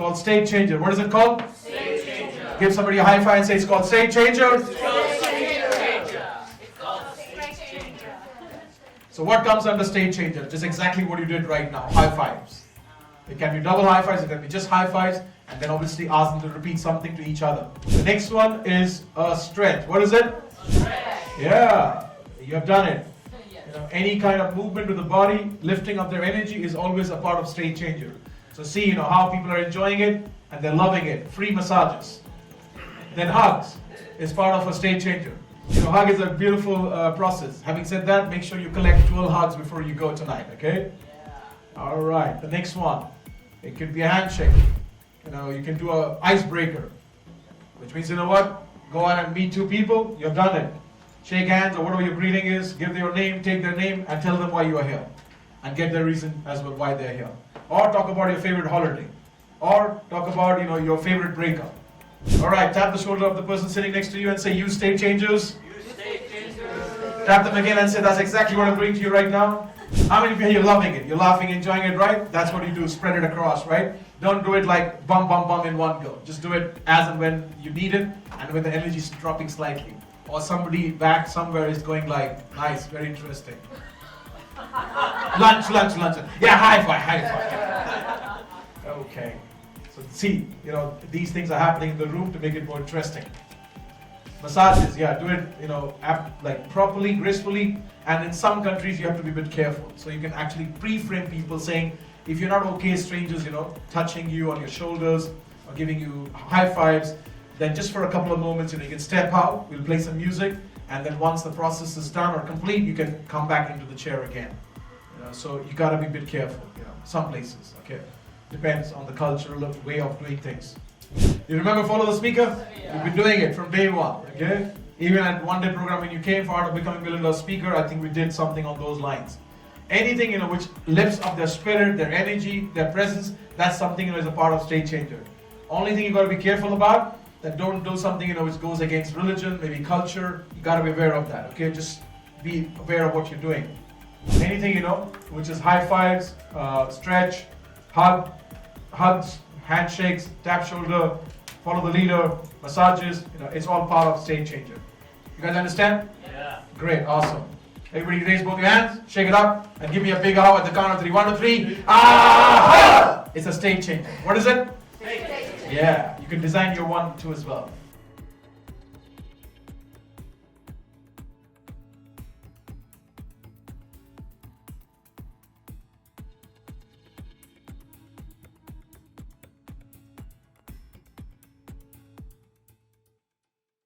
called state changer. What is it called? State changer. Give somebody a high five and say it's called state changer. It's called state changer. It's called state changer. So what comes under state changer? Just exactly what you did right now. High fives. It can be double high fives, it can be just high fives, and then obviously ask them to repeat something to each other. The next one is a stretch. What is it? Stretch. Yeah, you have done it. You know, any kind of movement with the body, lifting up their energy is always a part of state changer. So see, you know, how people are enjoying it and they're loving it. Free massages. Then hugs is part of a state changer. You know, hug is a beautiful process. Having said that, make sure you collect 12 hugs before you go tonight, okay? All right, the next one. It could be a handshake. You know, you can do an icebreaker, which means, you know what? Go out and meet two people, you've done it. Shake hands or whatever your greeting is, give them your name, take their name, and tell them why you are here. And get their reason as well why they're here. Or talk about your favorite holiday. Or talk about, you know, your favorite breakup. All right, tap the shoulder of the person sitting next to you and say, use state changers. Use state changers. Tap them again and say, that's exactly what I'm doing to you right now. How many people are loving it? You're laughing, enjoying it, right? That's what you do, spread it across, right? Don't do it like bum, bum, bum in one go. Just do it as and when you need it and when the energy is dropping slightly. Or somebody back somewhere is going like, nice, very interesting. Lunch. Yeah, high five. Okay. So see, you know, these things are happening in the room to make it more interesting. Massages, yeah, do it, you know, like properly, gracefully, and in some countries you have to be a bit careful. So you can actually pre-frame people saying, if you're not okay, strangers, you know, touching you on your shoulders or giving you high fives, then just for a couple of moments, you know, you can step out, we'll play some music, and then once the process is done or complete, you can come back into the chair again. You know, so you gotta be a bit careful, you know, some places, okay? Depends on the cultural way of doing things. You remember Follow the Speaker? Yeah. We've been doing it from day one, okay? Even at one day program when you came for Art of Becoming $1 Million Speaker, I think we did something on those lines. Anything, you know, which lifts up their spirit, their energy, their presence, that's something, you know, is a part of state changer. Only thing you gotta be careful about, that don't do something, you know, which goes against religion, maybe culture, you gotta be aware of that, okay? Just be aware of what you're doing. Anything, you know, which is high fives, stretch, hugs, handshakes, tap shoulder, follow the leader, massages, you know, it's all part of state changer. You guys understand? Yeah. Great, awesome. Everybody raise both your hands, shake it up, and give me a big ow at the count of 3. 1, 2, 3. Ah! It's a state changer. What is it? State changer. Yeah, you can design your 1, 2 as well.